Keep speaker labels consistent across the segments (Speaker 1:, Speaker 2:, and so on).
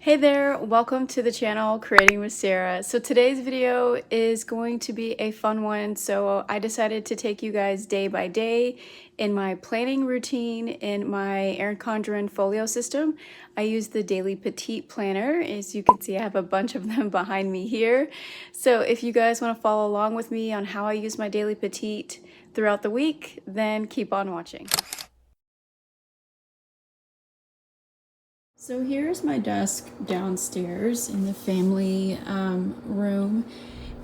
Speaker 1: Hey there, welcome to the channel Creating with Sarah. So today's video is going to be a fun one. So I decided to take you guys day by day in my planning routine in my Erin Condren Folio system. I use the daily Petite planner. As you can see, I have a bunch of them behind me here. So if you guys want to follow along with me on how I use my daily Petite throughout the week, then keep on watching. So here's my desk downstairs in the family room,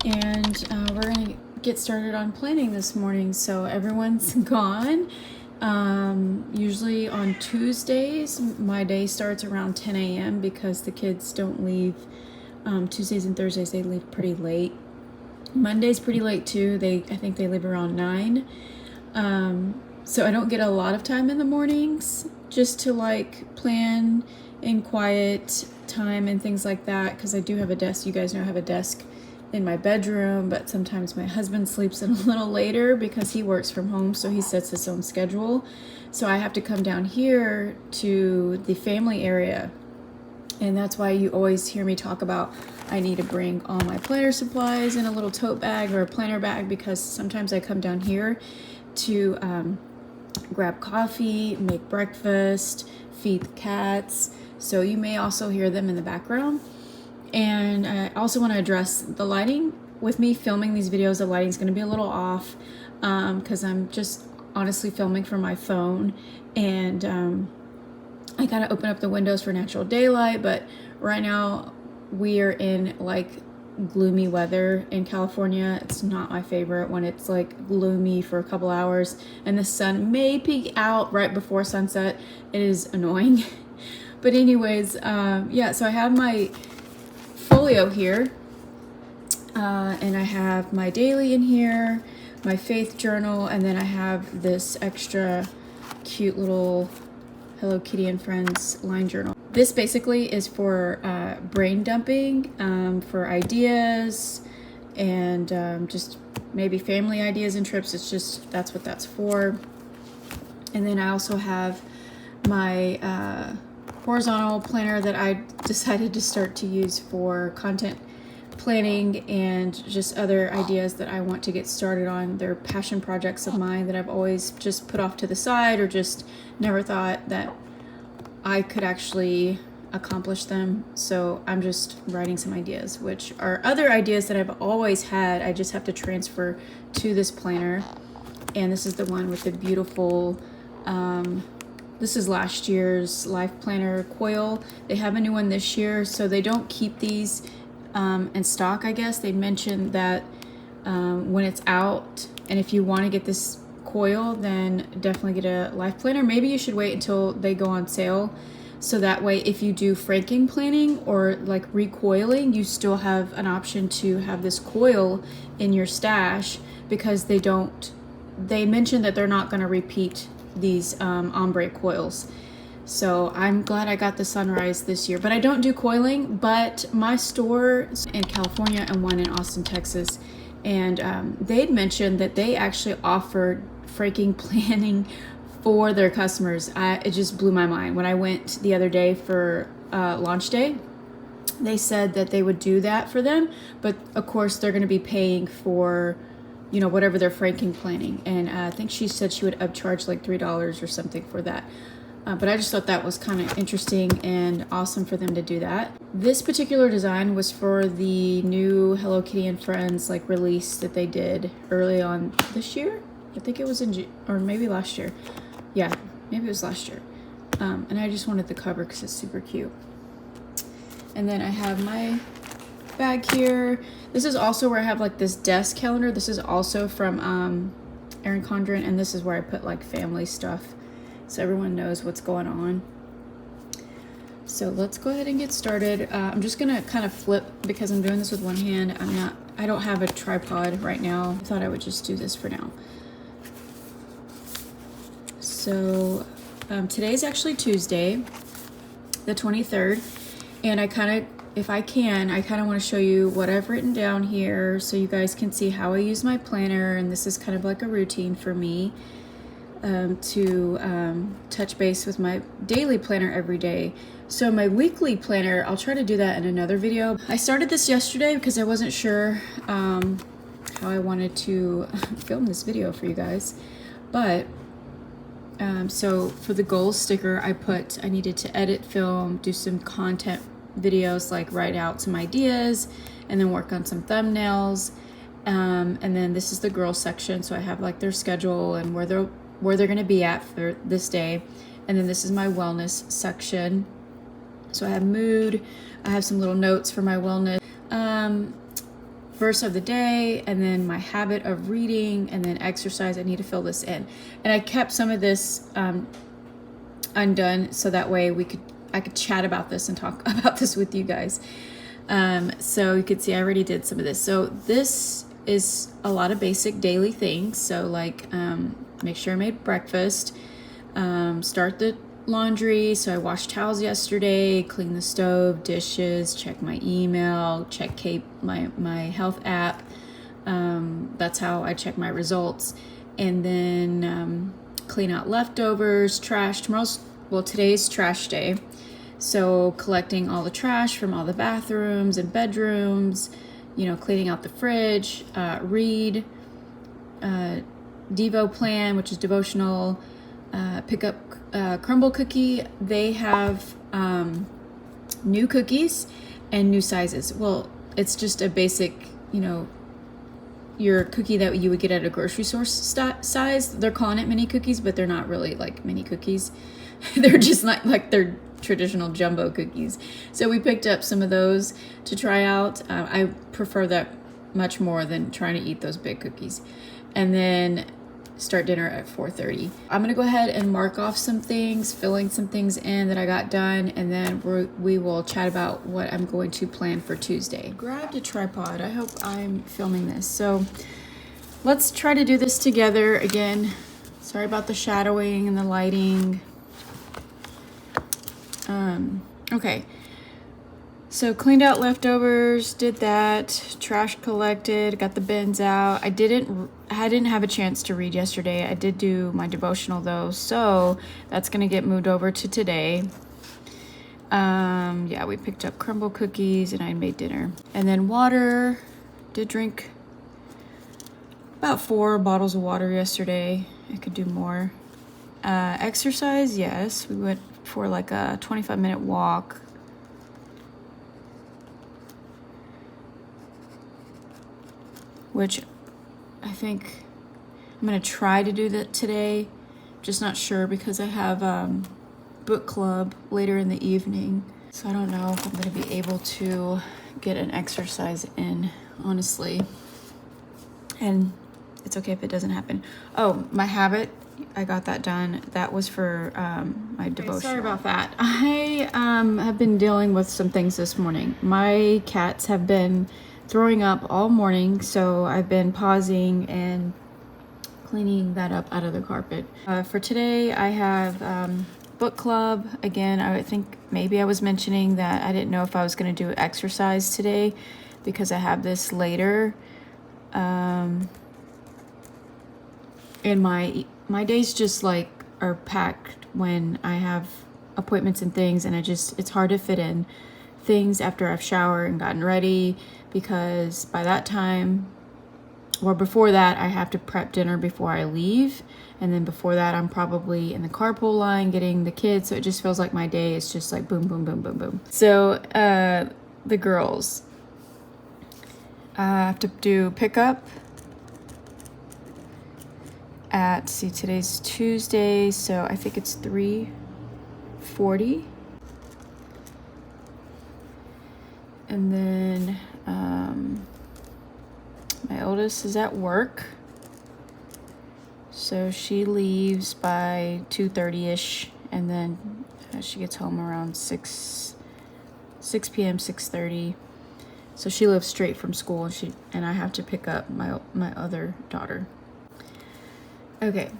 Speaker 1: and we're gonna get started on planning this morning. So everyone's gone. Usually on Tuesdays, my day starts around 10 a.m. because the kids don't leave. Tuesdays and Thursdays, they leave pretty late. Monday's pretty late too. I think they leave around 9. So I don't get a lot of time in the mornings just to like plan in quiet time and things like that, because I do have a desk. You guys know I have a desk in my bedroom, but sometimes my husband sleeps in a little later because he works from home, so he sets his own schedule. So I have to come down here to the family area, and that's why you always hear me talk about I need to bring all my planner supplies in a little tote bag or a planner bag, because sometimes I come down here to grab coffee, make breakfast, feed the cats. So you may also hear them in the background. And I also want to address the lighting. With me filming these videos, the lighting's going to be a little off because I'm just honestly filming from my phone, and I gotta open up the windows for natural daylight. But right now we are in like gloomy weather in California. It's not my favorite when it's like gloomy for a couple hours and the sun may peek out right before sunset. It is annoying. But anyways, yeah, so I have my folio here, and I have my daily in here, my faith journal, and then I have this extra cute little Hello Kitty and Friends line journal. This basically is for brain dumping, for ideas and just maybe family ideas and trips. It's just, that's what that's for. And then I also have my horizontal planner that I decided to start to use for content planning and just other ideas that I want to get started on. They're passion projects of mine that I've always just put off to the side, or just never thought that I could actually accomplish them. So I'm just writing some ideas, which are other ideas that I've always had. I just have to transfer to this planner. And this is the one with the beautiful, this is last year's Life Planner coil. They have a new one this year, so they don't keep these in stock, I guess. They mentioned that when it's out, and if you want to get this coil, then definitely get a Life Planner. Maybe you should wait until they go on sale, so that way if you do franking planning or like recoiling, you still have an option to have this coil in your stash, because they mentioned that they're not going to repeat these ombre coils. So I'm glad I got the Sunrise this year. But I don't do coiling, but my store in California and one in Austin, Texas, and they'd mentioned that they actually offered franking planning for their customers. It just blew my mind. When I went the other day for launch day, they said that they would do that for them, but of course they're going to be paying for, you know, whatever they're franking planning. And I think she said she would upcharge like $3 or something for that. But I just thought that was kind of interesting and awesome for them to do that. This particular design was for the new Hello Kitty and Friends like release that they did early on this year. I think it was or maybe last year. Yeah, maybe it was last year. And I just wanted the cover because it's super cute. And then I have my bag here. This is also where I have like this desk calendar. This is also from Erin Condren, and this is where I put like family stuff, so everyone knows what's going on. So let's go ahead and get started. I'm just gonna kind of flip because I'm doing this with one hand. I don't have a tripod right now. I thought I would just do this for now. So today's actually Tuesday, the 23rd, and if I kind of want to show you what I've written down here so you guys can see how I use my planner. And this is kind of like a routine for me to touch base with my daily planner every day. So my weekly planner, I'll try to do that in another video. I started this yesterday because I wasn't sure how I wanted to film this video for you guys. But so for the goals sticker, I needed to edit, film, do some content videos, like write out some ideas and then work on some thumbnails. And then this is the girls section. So I have like their schedule and where they're going to be at for this day. And then this is my wellness section. So I have mood, I have some little notes for my wellness, verse of the day, and then my habit of reading, and then exercise. I need to fill this in. And I kept some of this undone so that way I could chat about this and talk about this with you guys. So you can see I already did some of this. So this is a lot of basic daily things. So like make sure I made breakfast, start the laundry. So I washed towels yesterday, cleaned the stove, dishes, check my email, check my health app. That's how I check my results. And then clean out leftovers, trash. Today's trash day. So collecting all the trash from all the bathrooms and bedrooms, cleaning out the fridge, read, Devo plan, which is devotional, pick up Crumble Cookie. They have new cookies and new sizes. Well, it's just a basic, your cookie that you would get at a grocery store size. They're calling it mini cookies, but they're not really like mini cookies. They're just not like they're traditional jumbo cookies. So we picked up some of those to try out. I prefer that much more than trying to eat those big cookies. And then start dinner at 4:30. I'm gonna go ahead and mark off some things, filling some things in that I got done, and then we will chat about what I'm going to plan for Tuesday. Grabbed a tripod. I hope I'm filming this. So let's try to do this together. Again, sorry about the shadowing and the lighting. Okay. So cleaned out leftovers, did that, trash collected, got the bins out. I didn't have a chance to read yesterday. I did do my devotional though, so that's gonna get moved over to today. Yeah, we picked up crumble cookies and I made dinner. And then water, did drink about 4 bottles of water yesterday. I could do more. Exercise, yes, we went for like a 25-minute walk. Which I think I'm gonna try to do that today. Just not sure because I have book club later in the evening. So I don't know if I'm gonna be able to get an exercise in, honestly. And it's okay if it doesn't happen. Oh, my habit, I got that done. That was for my devotion. Sorry about that. I have been dealing with some things this morning. My cats have been throwing up all morning, so I've been pausing and cleaning that up out of the carpet. For today, I have book club. Again, I think maybe I was mentioning that I didn't know if I was going to do exercise today because I have this later. And my days just like are packed when I have appointments and things, and it's hard to fit in things after I've showered and gotten ready, because by that time or before that I have to prep dinner before I leave, and then before that I'm probably in the carpool line getting the kids, so it just feels like my day is just like boom boom boom boom boom. So the girls, I have to do pickup at, today's Tuesday, so I think it's 3:40. And then my oldest is at work, so she leaves by 2:30ish, and then she gets home around 6 p.m. 6:30. So she lives straight from school, and I have to pick up my other daughter. Okay.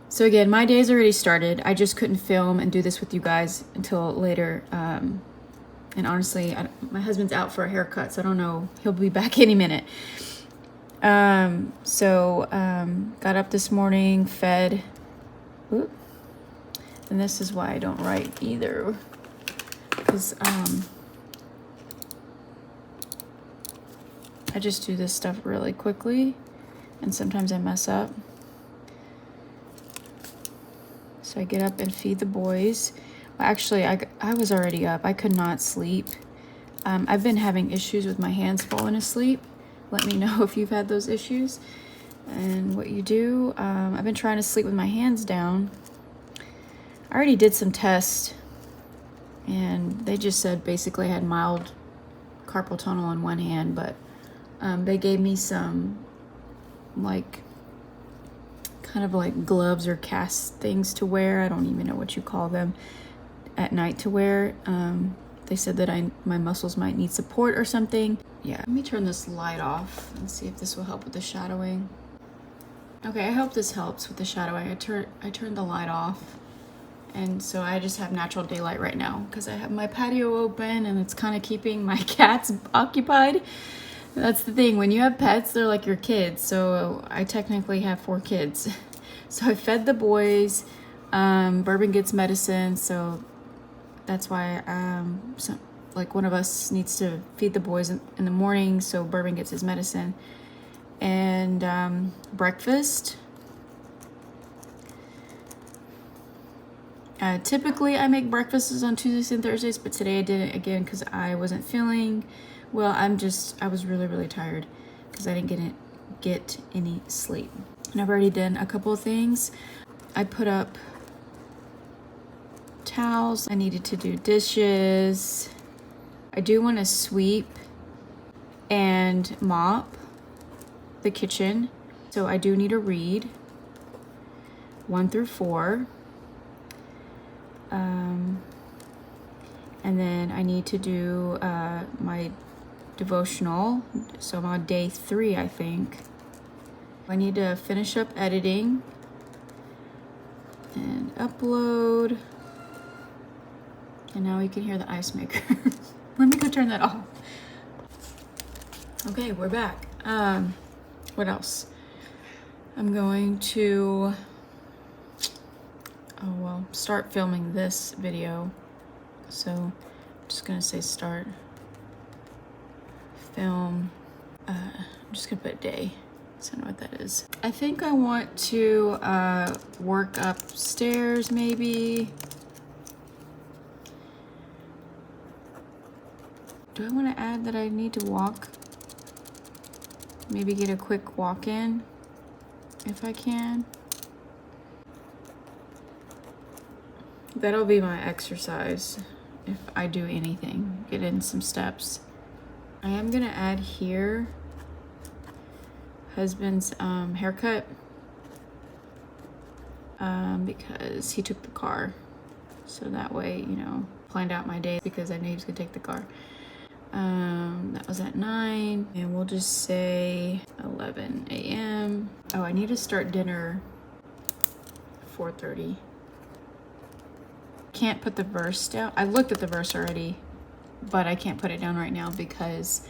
Speaker 1: So again, my day's already started. I just couldn't film and do this with you guys until later. And honestly, my husband's out for a haircut, so I don't know. He'll be back any minute. Got up this morning, fed. Oop. And this is why I don't write either. because I just do this stuff really quickly, and sometimes I mess up. So I get up and feed the boys. Actually, I was already up. I could not sleep. I've been having issues with my hands falling asleep. Let me know if you've had those issues and what you do. I've been trying to sleep with my hands down. I already did some tests, and they just said basically I had mild carpal tunnel on one hand, but they gave me some like kind of like gloves or cast things to wear. I don't even know what you call them at night to wear. They said that my muscles might need support or something. Yeah, let me turn this light off and see if this will help with the shadowing. Okay, I hope this helps with the shadowing. I turned the light off, and so I just have natural daylight right now because I have my patio open and it's kind of keeping my cats occupied. That's the thing, when you have pets, they're like your kids. So I technically have 4 kids. So I fed the boys. Bourbon gets medicine, so that's why like one of us needs to feed the boys in the morning, so Bourbon gets his medicine. And breakfast. Typically I make breakfasts on Tuesdays and Thursdays, but today I didn't again because I wasn't feeling well. I was really tired because I didn't get any sleep. And I've already done a couple of things. I put up towels. I needed to do dishes. I do want to sweep and mop the kitchen. So I do need to read 1 through 4. And then I need to do my devotional. So I'm on day 3, I think. I need to finish up editing and upload. And now you can hear the ice maker. Let me go turn that off. Okay, we're back. What else? I'm going to, start filming this video. So I'm just gonna say start film. I'm just gonna put day, so I know what that is. I think I want to work upstairs maybe. Do I want to add that I need to walk? Maybe get a quick walk in if I can. That'll be my exercise if I do anything. Get in some steps. I am gonna add here husband's haircut because he took the car. So that way, planned out my day because I knew he was gonna take the car. That was at 9, and we'll just say 11 a.m. Oh, I need to start dinner 4:30. Can't put the verse down. I looked at the verse already, but I can't put it down right now because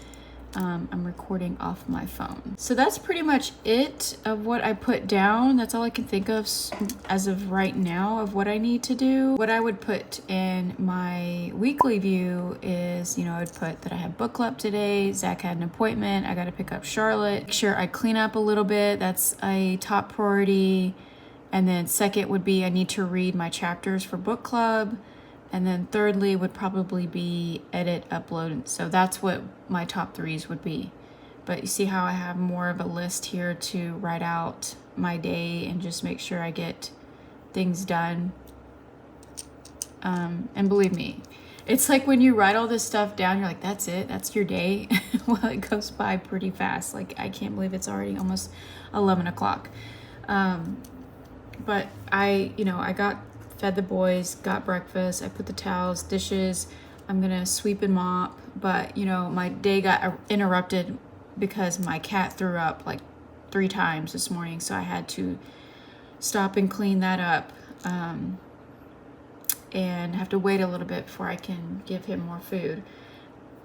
Speaker 1: I'm recording off my phone. So that's pretty much it of what I put down. That's all I can think of as of right now of what I need to do. What I would put in my weekly view is, I would put that I have book club today. Zach had an appointment. I got to pick up Charlotte. Make sure I clean up a little bit. That's a top priority. And then second would be I need to read my chapters for book club. And then thirdly would probably be edit, upload. So that's what my top 3s would be. But you see how I have more of a list here to write out my day and just make sure I get things done. And believe me, it's like when you write all this stuff down, you're like, that's it, that's your day. Well, it goes by pretty fast. Like, I can't believe it's already almost 11 o'clock. But I fed the boys, got breakfast, I put the towels, dishes, I'm gonna sweep and mop, but my day got interrupted because my cat threw up like 3 times this morning, so I had to stop and clean that up, and have to wait a little bit before I can give him more food.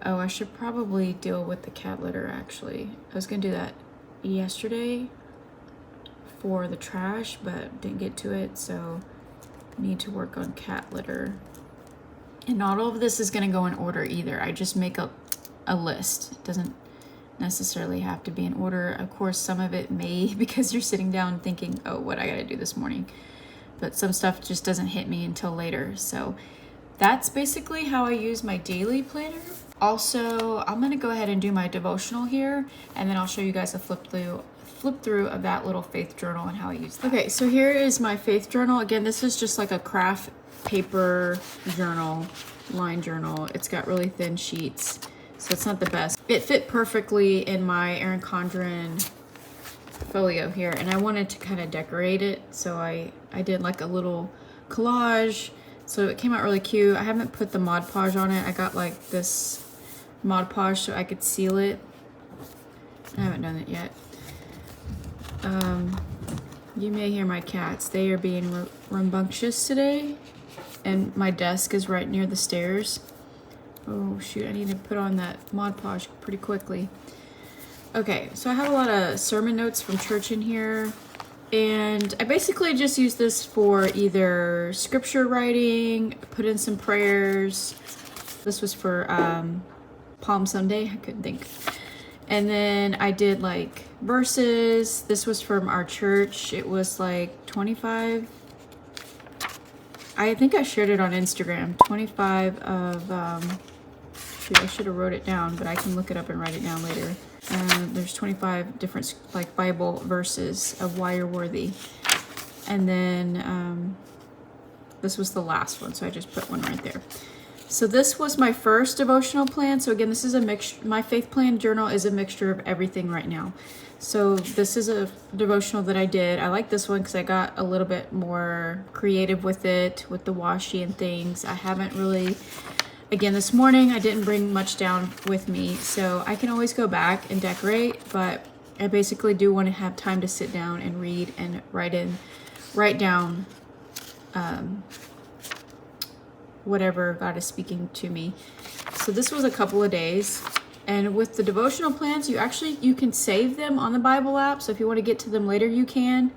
Speaker 1: Oh, I should probably deal with the cat litter actually. I was gonna do that yesterday for the trash, but didn't get to it, so need to work on cat litter And not all of this is going to go in order either. I just make a list. It doesn't necessarily have to be in order. Of course, some of it may because you're sitting down thinking, oh, what I got to do this morning. But some stuff just doesn't hit me until later. So that's basically how I use my daily planner. Also, I'm going to go ahead and do my devotional here, and then I'll show you guys a flip through of that little faith journal and how I use that. Okay, so here is my faith journal. Again, this is just like a craft paper journal, line journal. It's got really thin sheets, so it's not the best. It fit perfectly in my Erin Condren folio here, and I wanted to kind of decorate it, so I did like a little collage, so it came out really cute. I haven't put the Mod Podge on it. I got like this Mod Podge so I could seal it. I haven't done it yet. You may hear my cats. They are being rambunctious today, and my desk is right near the stairs. Oh shoot, I need to put on that Mod Podge pretty quickly. Okay, so I have a lot of sermon notes from church in here, and I basically just use this for either scripture writing, put in some prayers. This was for Palm Sunday, I couldn't think. And then I did like verses. This was from our church. It was like 25. I think I shared it on Instagram. 25 of, shoot, I should have wrote it down, but I can look it up and write it down later. There's 25 different like Bible verses of why you're worthy. And then this was the last one, so I just put one right there. So this was my first devotional plan. So again, this is a mix. My faith plan journal is a mixture of everything right now. So this is a devotional that I did. I like this one because I got a little bit more creative with it, with the washi and things. I haven't really, again, this morning I didn't bring much down with me, so I can always go back and decorate, but I basically do want to have time to sit down and read and write down whatever God is speaking to me. So this was a couple of days, and with the devotional plans, you can save them on the Bible app. So if you want to get to them later, you can.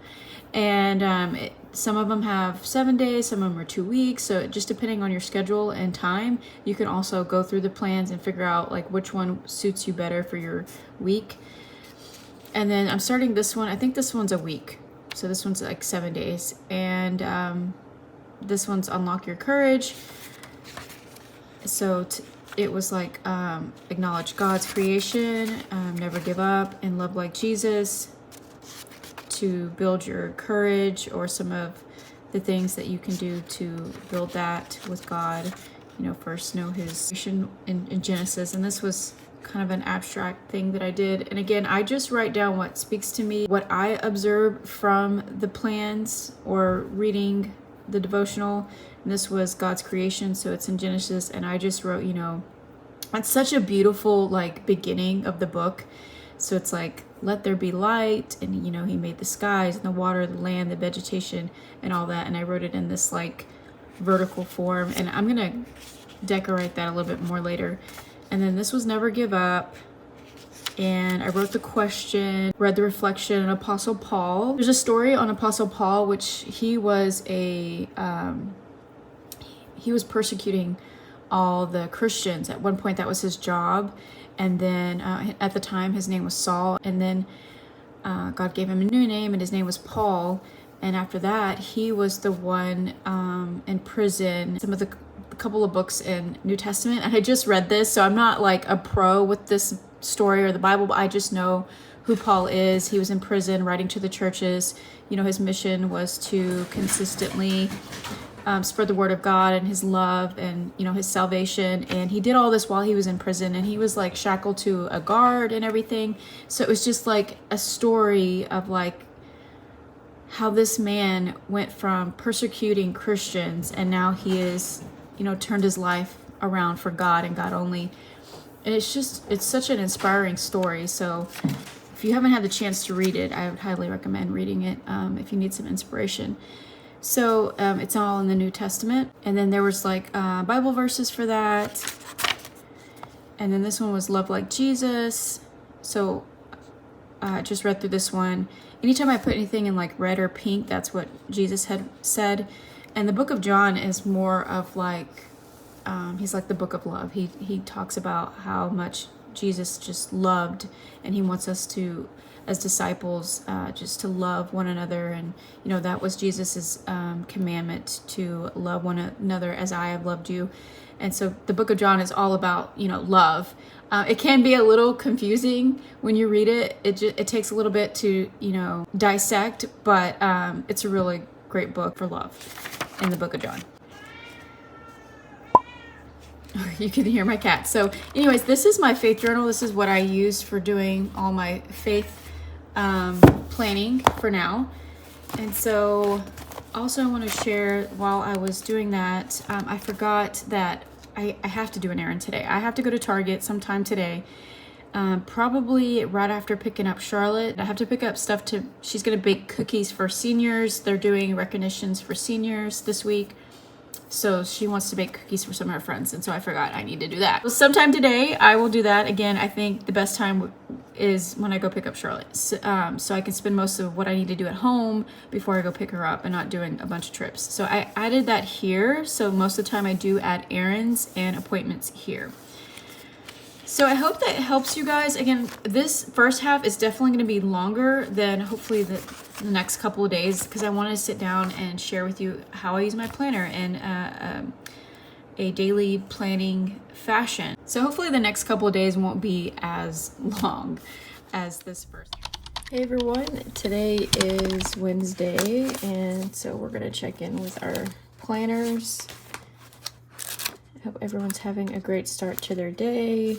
Speaker 1: And some of them have 7 days, some of them are 2 weeks. So just depending on your schedule and time, you can also go through the plans and figure out like which one suits you better for your week. And then I'm starting this one. I think this one's a week. So this one's like 7 days. And this one's Unlock Your Courage. So it was like acknowledge God's creation, never give up, and love like Jesus, to build your courage, or some of the things that you can do to build that with God. You know, first know his creation in Genesis. And this was kind of an abstract thing that I did. And again, I just write down what speaks to me, what I observe from the plans or reading the devotional. And this was God's creation, so it's in Genesis, and I just wrote, you know, it's such a beautiful like beginning of the book. So it's like, let there be light, and you know, he made the skies and the water, the land, the vegetation, and all that. And I wrote it in this like vertical form, and I'm gonna decorate that a little bit more later. And then this was never give up. And I wrote the question, read the reflection on Apostle Paul. There's a story on Apostle Paul, which he was he was persecuting all the Christians. At one point, that was his job. And then at the time, his name was Saul. And then God gave him a new name, and his name was Paul. And after that, he was the one in prison. Some of the couple of books in New Testament. And I just read this, so I'm not like a pro with this story or the Bible, but I just know who Paul is. He was in prison writing to the churches. You know, his mission was to consistently spread the word of God and his love and, you know, his salvation. And he did all this while he was in prison, and he was like shackled to a guard and everything. So it was just like a story of like how this man went from persecuting Christians, and now he is, you know, turned his life around for God and God only. And it's such an inspiring story. So if you haven't had the chance to read it, I would highly recommend reading it if you need some inspiration. So it's all in the New Testament. And then there was like Bible verses for that. And then this one was love like Jesus. So I just read through this one. Anytime I put anything in like red or pink, that's what Jesus had said. And the book of John is more of like he's like the book of love. He talks about how much Jesus just loved, and he wants us to, as disciples, just to love one another. And that was Jesus's commandment, to love one another as I have loved you. And so the book of John is all about love. It can be a little confusing when you read it. It takes a little bit to dissect, but it's a really great book for love in the book of John. You can hear my cat. So anyways, this is my faith journal. This is what I use for doing all my faith planning for now. And so also I want to share, while I was doing that, I forgot that I have to do an errand today. I have to go to Target sometime today, probably right after picking up Charlotte. I have to pick up stuff she's going to bake cookies for seniors. They're doing recognitions for seniors this week. So she wants to bake cookies for some of her friends. And so I forgot I need to do that. Well, sometime today I will do that. Again, I think the best time is when I go pick up Charlotte. So I can spend most of what I need to do at home before I go pick her up and not doing a bunch of trips. So I added that here. So most of the time I do add errands and appointments here. So I hope that helps you guys. Again, this first half is definitely going to be longer than hopefully the next couple of days, because I want to sit down and share with you how I use my planner in a daily planning fashion. So hopefully the next couple of days won't be as long as this first. Hey everyone, today is Wednesday, and so we're going to check in with our planners. I hope everyone's having a great start to their day,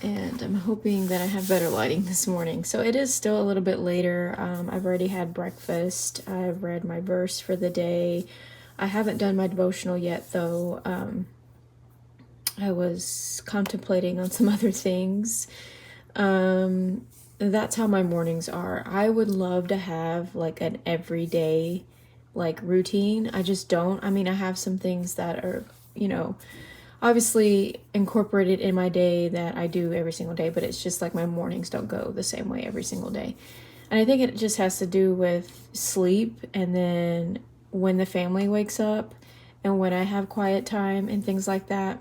Speaker 1: and I'm hoping that I have better lighting this morning. So it is still a little bit later. I've already had breakfast. I've read my verse for the day. I haven't done my devotional yet, though. I was contemplating on some other things. That's how my mornings are. I would love to have like an everyday routine. I just don't. I mean, I have some things that are obviously incorporated in my day that I do every single day, but it's just like my mornings don't go the same way every single day. And I think it just has to do with sleep, and then when the family wakes up and when I have quiet time and things like that.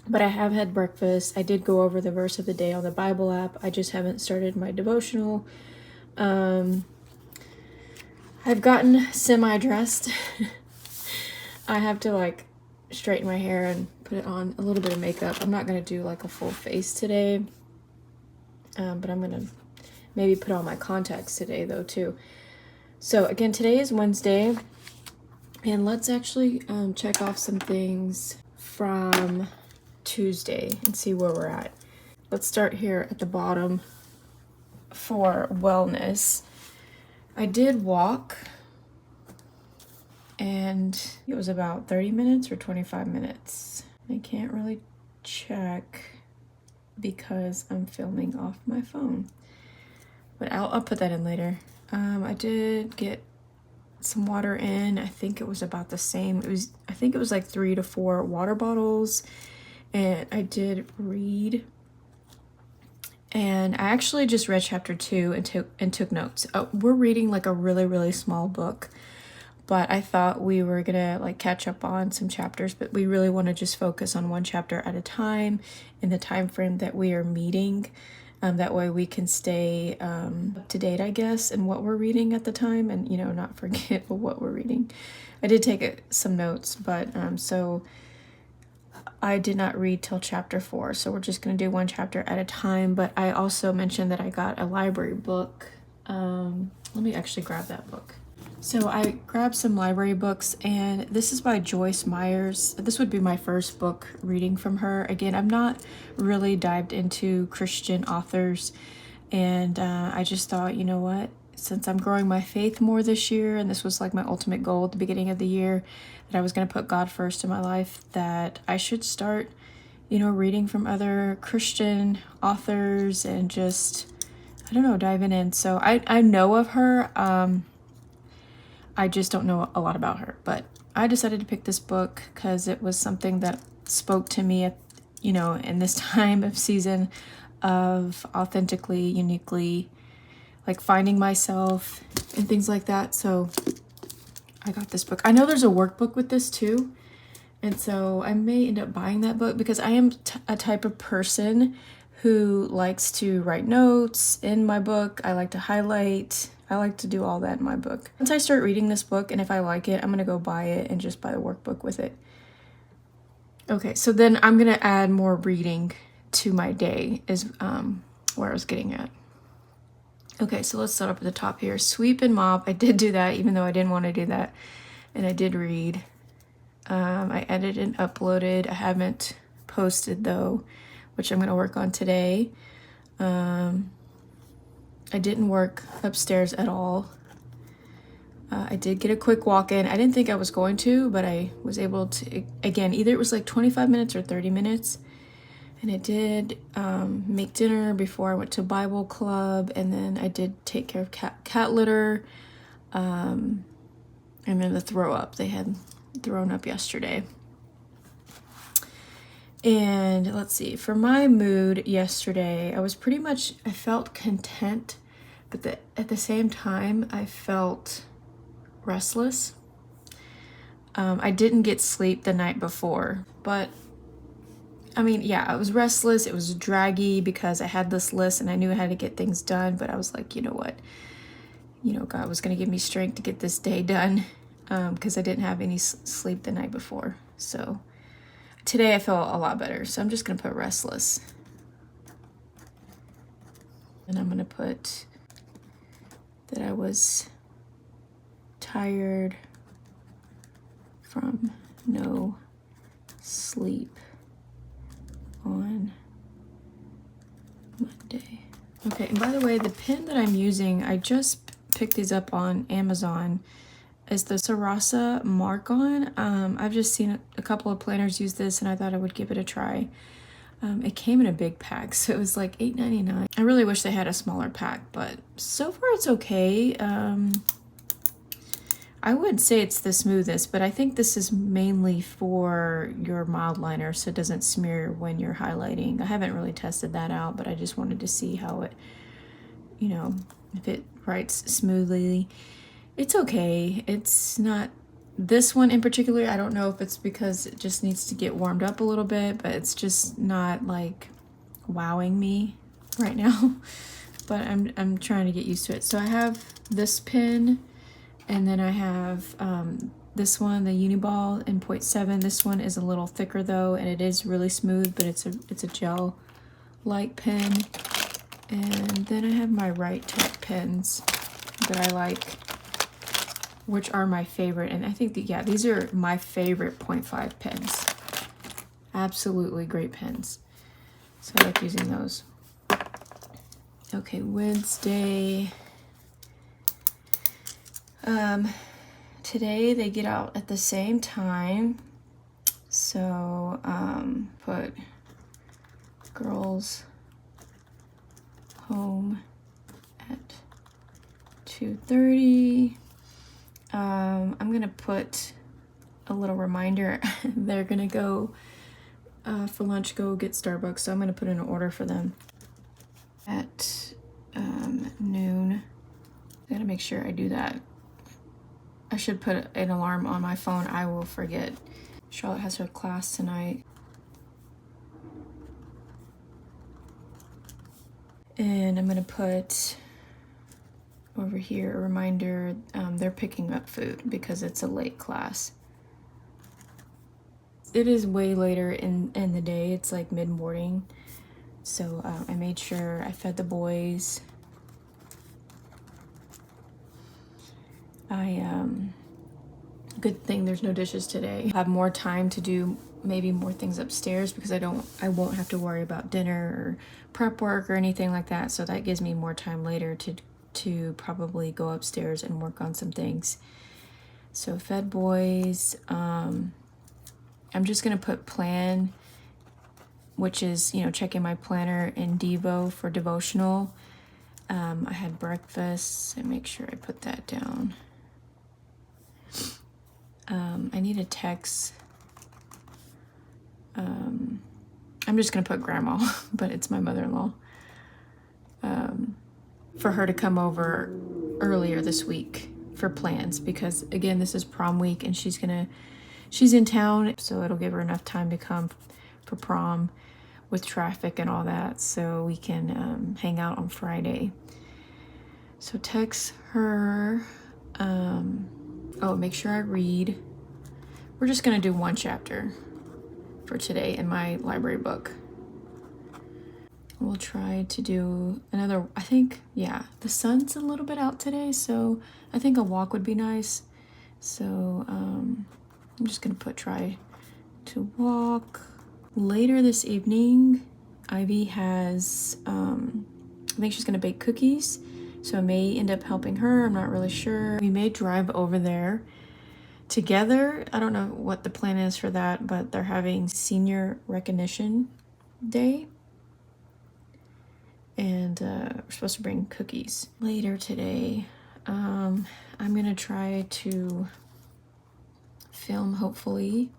Speaker 1: But I have had breakfast. I did go over the verse of the day on the Bible app. I just haven't started my devotional. I've gotten semi-dressed. I have to straighten my hair and put it on a little bit of makeup. I'm not going to do a full face today, but I'm going to maybe put on my contacts today though too. So again, today is Wednesday, and let's actually check off some things from Tuesday and see where we're at. Let's start here at the bottom for wellness. I did walk, and it was about 30 minutes or 25 minutes. I can't really check because I'm filming off my phone, but I'll put that in later. I did get some water in. I think it was about the same. I think it was 3 to 4 water bottles, and I did read. And I actually just read chapter 2 and took notes. We're reading a really, really small book, but I thought we were gonna catch up on some chapters, but we really want to just focus on one chapter at a time in the time frame that we are meeting. That way we can stay up to date, I guess, in what we're reading at the time, and not forget what we're reading. I did take some notes, but so I did not read till chapter 4, so we're just going to do one chapter at a time. But I also mentioned that I got a library book. Let me actually grab that book. So I grabbed some library books, and this is by Joyce Myers. This would be my first book reading from her. Again, I'm not really dived into Christian authors, and I just thought, you know what? Since I'm growing my faith more this year, and this was my ultimate goal at the beginning of the year, that I was going to put God first in my life, that I should start, reading from other Christian authors and just, I don't know, diving in. So I know of her. I just don't know a lot about her, but I decided to pick this book because it was something that spoke to me at, in this time of season of authentically, uniquely, finding myself and things like that. So I got this book. I know there's a workbook with this too. And so I may end up buying that book because I am a type of person who likes to write notes in my book. I like to highlight. I like to do all that in my book. Once I start reading this book, and if I like it, I'm gonna go buy it and just buy the workbook with it. Okay, so then I'm gonna add more reading to my day is where I was getting at. Okay, so let's start up at the top here. Sweep and mop. I did do that even though I didn't want to do that. And I did read. I edited and uploaded. I haven't posted though, which I'm going to work on today. I didn't work upstairs at all. I did get a quick walk in. I didn't think I was going to, but I was able to, again, either it was like 25 minutes or 30 minutes. And I did make dinner before I went to Bible club, and then I did take care of cat litter, and then the throw up. They had thrown up yesterday. And let's see, for my mood yesterday, I felt content, but at the same time, I felt restless. I didn't get sleep the night before, but I mean, yeah, I was restless. It was draggy because I had this list and I knew I had to get things done, but I was like, you know what? God was going to give me strength to get this day done because I didn't have any sleep the night before. So today I felt a lot better. So I'm just going to put restless. And I'm going to put that I was tired from no sleep on Monday. Okay, and by the way, the pen that I'm using, I just picked these up on Amazon, is the Sarasa Mark-On. I've just seen a couple of planners use this and I thought I would give it a try. It came in a big pack, so it was like $8.99. I really wish they had a smaller pack, but so far it's okay. I would say it's the smoothest, but I think this is mainly for your mild liner so it doesn't smear when you're highlighting. I haven't really tested that out, but I just wanted to see how it, if it writes smoothly. It's okay. It's not, this one in particular, I don't know if it's because it just needs to get warmed up a little bit, but it's just not like wowing me right now. But I'm trying to get used to it. So I have this pen. And then I have this one, the Uniball in 0.7. This one is a little thicker though, and it is really smooth, but it's a gel-like pen. And then I have my Right Tech pens that I like, which are my favorite. And I think that, yeah, these are my favorite 0.5 pens. Absolutely great pens. So I like using those. Okay, Wednesday. Today they get out at the same time, so put girls home at 2:30. I'm gonna put a little reminder. They're gonna go for lunch, go get Starbucks, so I'm gonna put in an order for them at noon. I gotta make sure I do that. I should put an alarm on my phone. I will forget. Charlotte has her class tonight. And I'm gonna put over here a reminder, they're picking up food because it's a late class. It is way later in the day. It's like mid-morning. So I made sure I fed the boys. Good thing there's no dishes today. I'll have more time to do maybe more things upstairs because I won't have to worry about dinner or prep work or anything like that. So that gives me more time later to probably go upstairs and work on some things. So fed boys. I'm just gonna put plan, which is, checking my planner in Devo for devotional. I had breakfast and make sure I put that down. I need a text. I'm just gonna put grandma, but it's my mother-in-law. For her to come over earlier this week for plans because again, this is prom week and she's gonna she's in town, so it'll give her enough time to come for prom with traffic and all that, so we can hang out on Friday. So text her. Oh, make sure I read. We're just gonna do one chapter for today in my library book. We'll try to do another, I think, yeah, the sun's a little bit out today, so I think a walk would be nice. So I'm just gonna try to walk. Later this evening, Ivy has, I think she's gonna bake cookies, so I may end up helping her. I'm not really sure. We may drive over there together. I don't know what the plan is for that, but they're having senior recognition day. And we're supposed to bring cookies later today. I'm gonna try to film, hopefully,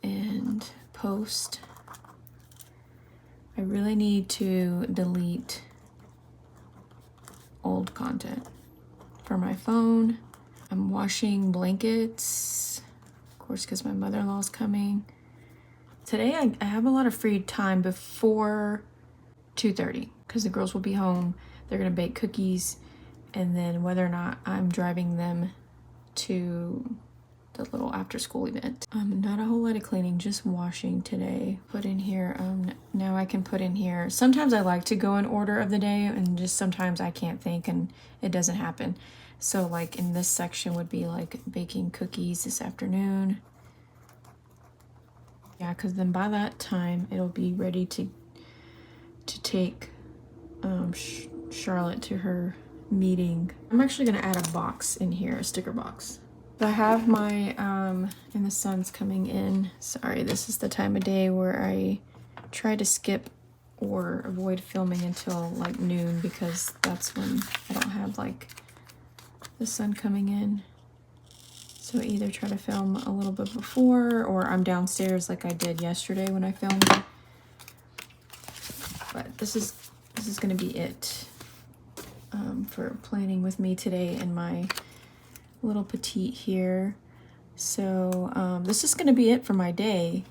Speaker 1: and post. I really need to delete old content from my phone. I'm washing blankets, of course, because my mother-in-law's coming. Today I have a lot of free time before 2:30 because the girls will be home. They're gonna bake cookies, and then whether or not I'm driving them to the little after-school event. Not a whole lot of cleaning, just washing today. Put in here, now I can put in here. Sometimes I like to go in order of the day, and just sometimes I can't think and it doesn't happen. So like in this section would be like baking cookies this afternoon. Yeah, because then by that time it'll be ready to take Charlotte to her meeting. I'm actually gonna add a box in here, a sticker box. I have my, and the sun's coming in. Sorry, this is the time of day where I try to skip or avoid filming until like noon, because that's when I don't have like the sun coming in. So either try to film a little bit before, or I'm downstairs like I did yesterday when I filmed. But this is gonna be it for planning with me today in my little Petite here. So this is gonna be it for my day.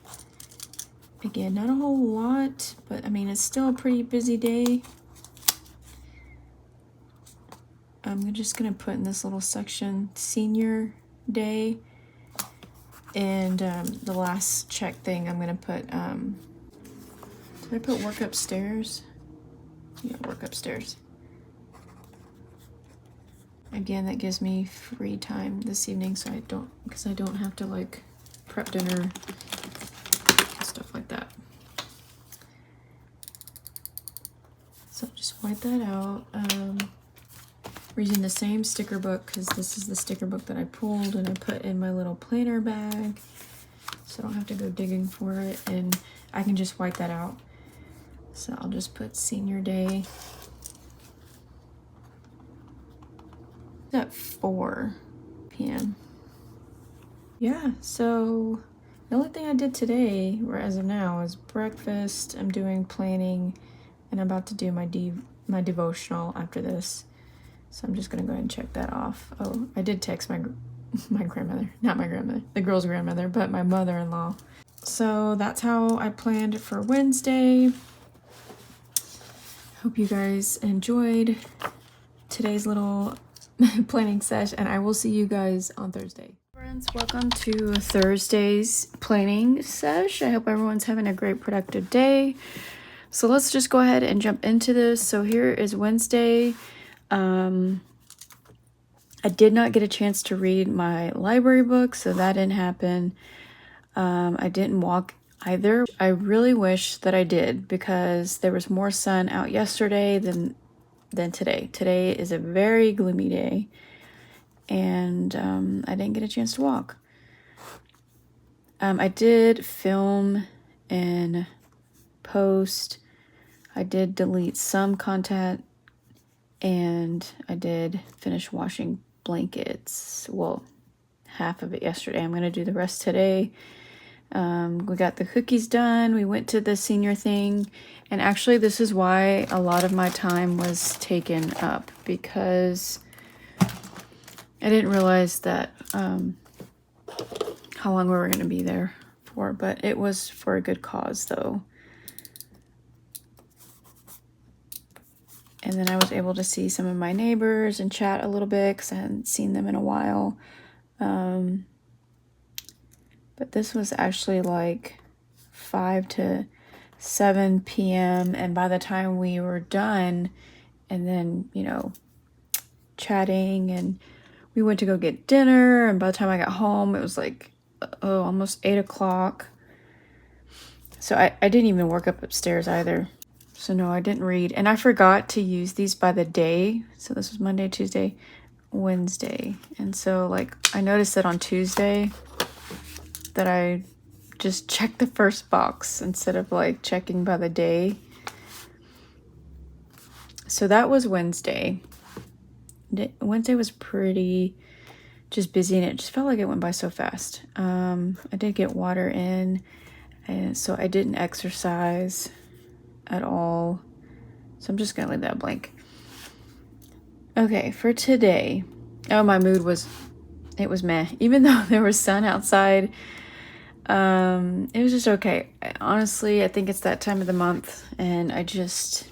Speaker 1: Again, not a whole lot, but I mean, it's still a pretty busy day. I'm just gonna put in this little section, senior day, and the last check thing I'm gonna put, did I put work upstairs? Yeah, work upstairs. Again, that gives me free time this evening, so because I don't have to like prep dinner and stuff like that. So just wipe that out. We're using the same sticker book because this is the sticker book that I pulled and I put in my little planner bag, so I don't have to go digging for it, and I can just wipe that out. So I'll just put senior day at 4 p.m. Yeah, so the only thing I did today, or as of now, is breakfast. I'm doing planning, and I'm about to do my devotional after this. So I'm just gonna go ahead and check that off. Oh, I did text my grandmother, not my grandmother, the girl's grandmother, but my mother-in-law. So that's how I planned for Wednesday. Hope you guys enjoyed today's little planning sesh, and I will see you guys on Thursday. Friends, welcome to Thursday's planning sesh. I hope everyone's having a great productive day. So let's just go ahead and jump into this. So here is Wednesday. I did not get a chance to read my library book, so that didn't happen. I didn't walk either. I really wish that I did, because there was more sun out yesterday than today. Today is a very gloomy day, and I didn't get a chance to walk. I did film and post. I did delete some content, and I did finish washing blankets. Well, half of it yesterday. I'm gonna do the rest today. We got the cookies done. We went to the senior thing, and actually this is why a lot of my time was taken up, because I didn't realize that how long we were going to be there for, but it was for a good cause though. And then I was able to see some of my neighbors and chat a little bit because I hadn't seen them in a while. But this was actually like 5 to 7 p.m. And by the time we were done and then, you know, chatting, and we went to go get dinner, and by the time I got home, it was like, almost 8 o'clock. So I didn't even work up upstairs either. So no, I didn't read. And I forgot to use these by the day. So this was Monday, Tuesday, Wednesday. And so like I noticed that on Tuesday that I just checked the first box instead of like checking by the day. So that was Wednesday. Wednesday was pretty just busy, and it just felt like it went by so fast. I did get water in, and so I didn't exercise at all. So I'm just gonna leave that blank. Okay, for today. Oh, my mood was, it was meh. Even though there was sun outside, it was just okay. Honestly, I think it's that time of the month, and I just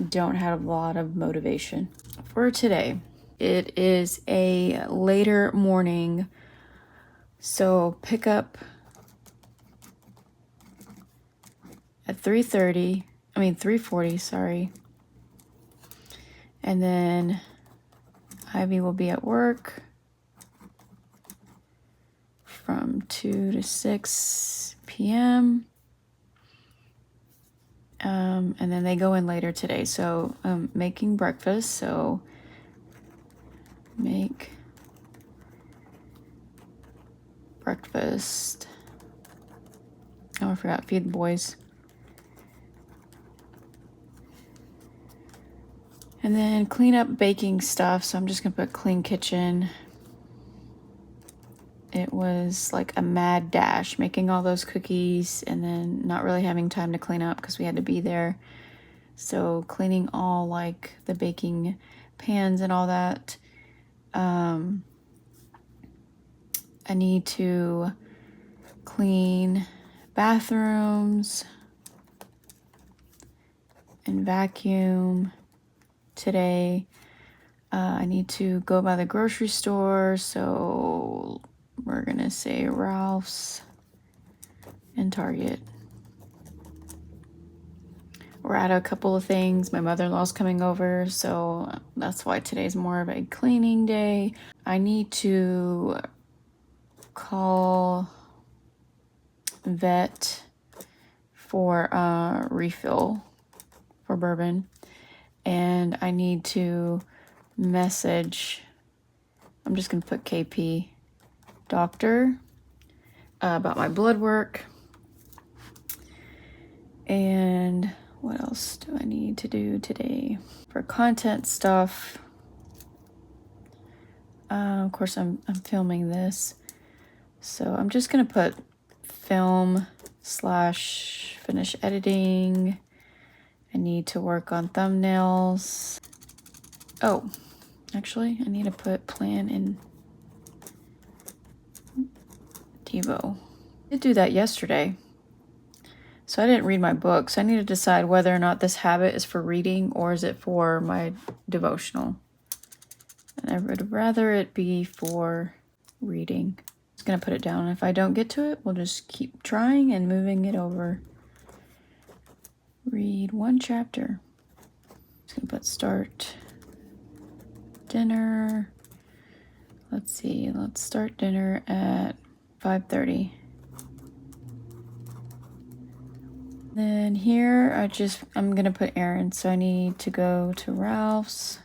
Speaker 1: don't have a lot of motivation. For today, it is a later morning, so pick up at 3:40, sorry. And then Ivy will be at work from 2 to 6 p.m. And then they go in later today. So making breakfast. So make breakfast. Oh, I forgot, feed the boys. And then clean up baking stuff. So I'm just gonna put clean kitchen. It was like a mad dash making all those cookies and then not really having time to clean up because we had to be there. So cleaning all like the baking pans and all that. I need to clean bathrooms and vacuum today. I need to go by the grocery store, so we're gonna say Ralph's and Target. We're at a couple of things. My mother-in-law's coming over, so that's why today's more of a cleaning day. I need to call vet for a refill for bourbon, and I need to message, I'm just gonna put KP, doctor, about my blood work. And what else do I need to do today? For content stuff, of course I'm filming this, so I'm just gonna put film / finish editing. I need to work on thumbnails. Oh, actually I need to put plan in Devo. I did do that yesterday. So I didn't read my book, so I need to decide whether or not this habit is for reading or is it for my devotional. And I would rather it be for reading. Just gonna put it down. If I don't get to it, we'll just keep trying and moving it over. Read one chapter. Just gonna put start dinner. Let's see, let's start dinner at 5:30. Then here, I'm gonna put Erin, so I need to go to Ralph's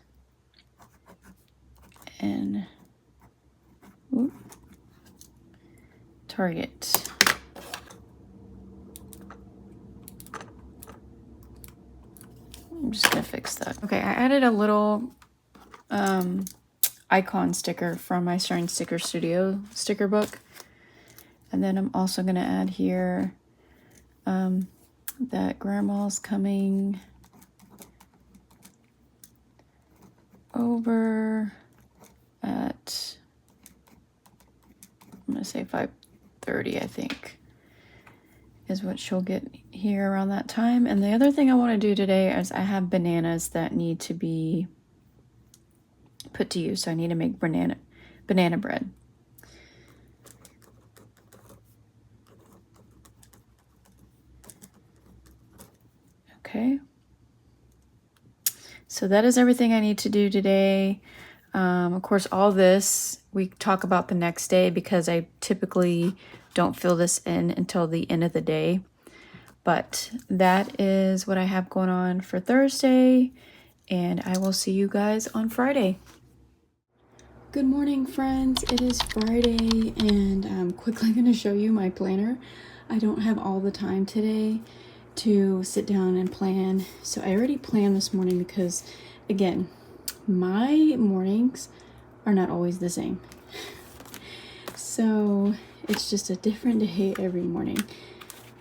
Speaker 1: and Target. I'm just gonna fix that. Okay, I added a little icon sticker from my Shine Sticker Studio sticker book. And then I'm also gonna add here that grandma's coming over at, I'm gonna say 8:30, I think, is what she'll get here around that time. And the other thing I want to do today is I have bananas that need to be put to use. So I need to make banana bread. Okay. So that is everything I need to do today. Of course, all this we talk about the next day because I typically don't fill this in until the end of the day. But that is what I have going on for Thursday, and I will see you guys on Friday. Good morning, friends. It is Friday, and I'm quickly going to show you my planner. I don't have all the time today to sit down and plan, so I already planned this morning because, again, my mornings are not always the same. So it's just a different day every morning.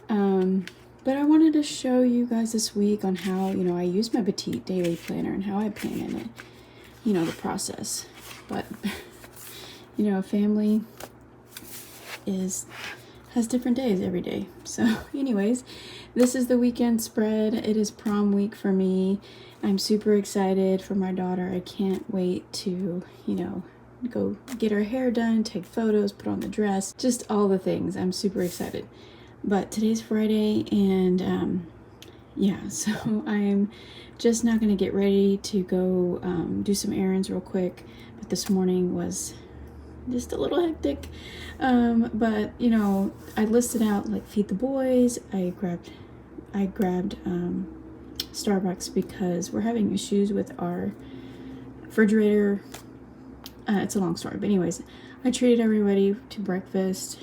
Speaker 1: But I wanted to show you guys this week on how, I use my Petite daily planner and how I plan in it, the process. But, family has different days every day. So anyways, this is the weekend spread. It is prom week for me. I'm super excited for my daughter. I can't wait to, go get her hair done, take photos, put on the dress, just all the things. I'm super excited. But today's Friday, and so I'm just now going to get ready to go do some errands real quick. But this morning was just a little hectic. But I listed out like feed the boys. I grabbed Starbucks because we're having issues with our refrigerator. It's a long story, but anyways, I treated everybody to breakfast,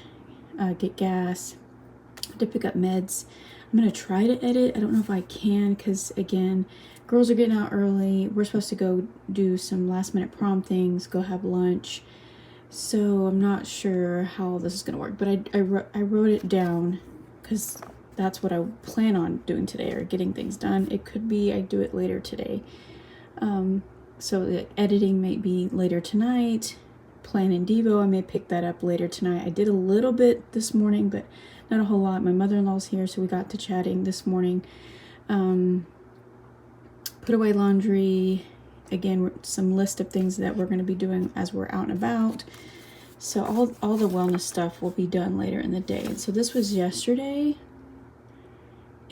Speaker 1: get gas, to pick up meds. I'm gonna try to edit. I don't know if I can because, again, girls are getting out early. We're supposed to go do some last minute prom things, go have lunch. So I'm not sure how this is gonna work, but I wrote it down because that's what I plan on doing today, or getting things done. It could be I do it later today. So the editing may be later tonight. Plan in Devo, I may pick that up later tonight. I did a little bit this morning, but not a whole lot. My mother-in-law's here, so we got to chatting this morning. Put away laundry. Again, some list of things that we're going to be doing as we're out and about. So all the wellness stuff will be done later in the day. And so this was yesterday,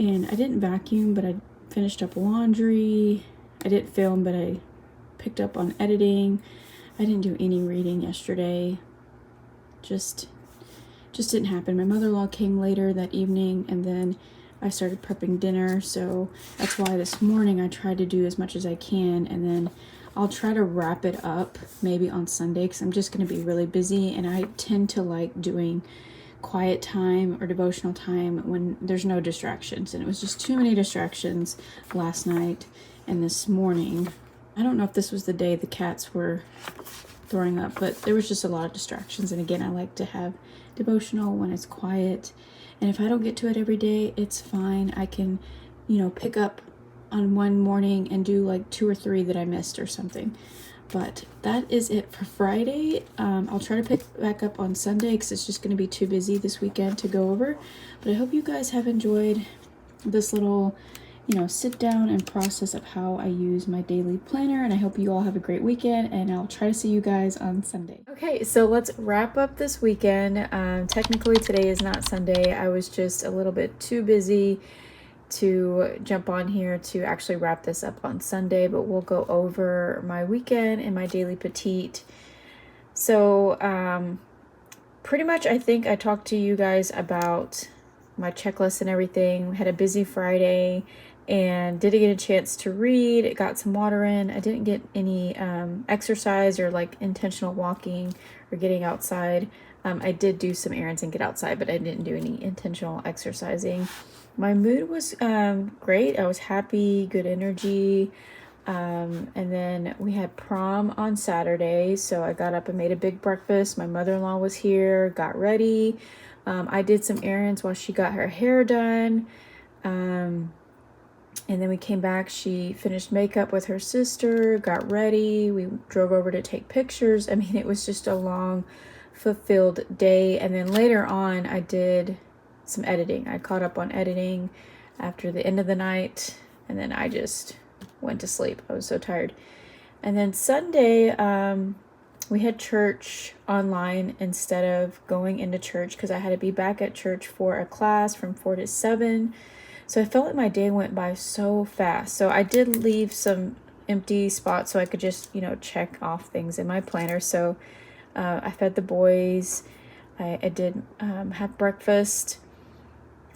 Speaker 1: and I didn't vacuum, but I finished up laundry. I didn't film, but I picked up on editing. I didn't do any reading yesterday. Just didn't happen. My mother-in-law came later that evening, and then I started prepping dinner. So that's why this morning I tried to do as much as I can, and then I'll try to wrap it up maybe on Sunday because I'm just going to be really busy, and I tend to like doing quiet time or devotional time when there's no distractions, and it was just too many distractions last night and this morning. I don't know if this was the day the cats were throwing up, but there was just a lot of distractions. And again, I like to have devotional when it's quiet, and if I don't get to it every day, it's fine. I can pick up on one morning and do like 2 or 3 that I missed or something. But that is it for Friday. I'll try to pick back up on Sunday because it's just going to be too busy this weekend to go over. But I hope you guys have enjoyed this little sit down and process of how I use my daily planner, and I hope you all have a great weekend, and I'll try to see you guys on Sunday. Okay, so let's wrap up this weekend. Technically today is not Sunday. I was just a little bit too busy to jump on here to actually wrap this up on Sunday, but we'll go over my weekend and my daily Petite. So pretty much I think I talked to you guys about my checklist and everything. We had a busy Friday and didn't get a chance to read. Got some water in. I didn't get any exercise or like intentional walking or getting outside. I did do some errands and get outside, but I didn't do any intentional exercising. My mood was great. I was happy, good energy. And then we had prom on Saturday, so I got up and made a big breakfast. My mother-in-law was here, got ready. I did some errands while she got her hair done. And then we came back. She finished makeup with her sister, got ready. We drove over to take pictures. I mean, it was just a long, fulfilled day. And then later on, I did some editing. I caught up on editing after the end of the night, and then I just went to sleep. I was so tired. And then Sunday, we had church online instead of going into church because I had to be back at church for a class from 4 to 7. So I felt like my day went by so fast. So I did leave some empty spots so I could just, check off things in my planner. So I fed the boys. I did have breakfast.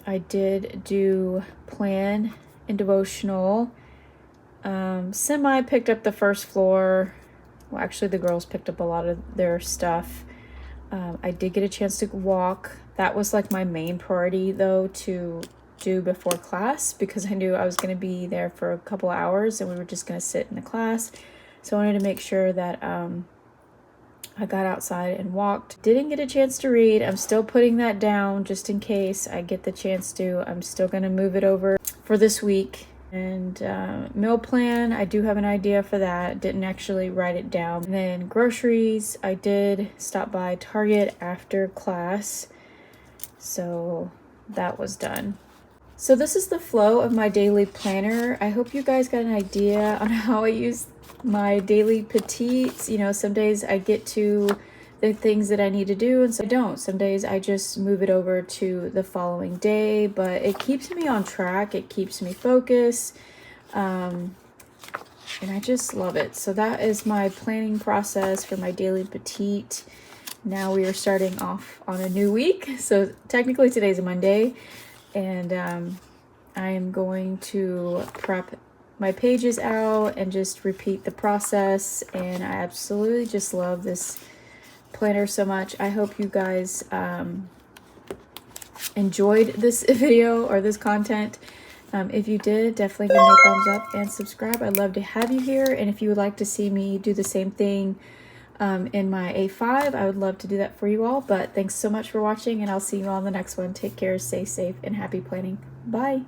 Speaker 1: I did do plan and devotional. Semi picked up the first floor. Well, actually, the girls picked up a lot of their stuff. I did get a chance to walk. That was like my main priority, though, to do before class, because I knew I was going to be there for a couple hours and we were just going to sit in the class. So I wanted to make sure that I got outside and walked. Didn't get a chance to read. I'm still putting that down just in case I get the chance to. I'm still going to move it over for this week. And meal plan, I do have an idea for that. Didn't actually write it down. And then groceries, I did stop by Target after class. So that was done. So this is the flow of my daily planner. I hope you guys got an idea on how I use my daily petites. Some days I get to the things that I need to do, and so I don't. Some days I just move it over to the following day, but it keeps me on track. It keeps me focused, and I just love it. So that is my planning process for my daily petite. Now we are starting off on a new week. So technically today's a Monday, and I am going to prep my pages out and just repeat the process. And I absolutely just love this planner so much. I hope you guys enjoyed this video or this content. If you did, definitely give me a thumbs up and subscribe. I'd love to have you here. And if you would like to see me do the same thing in my A5, I would love to do that for you all. But thanks so much for watching, and I'll see you all in the next one. Take care, stay safe, and happy planning. Bye.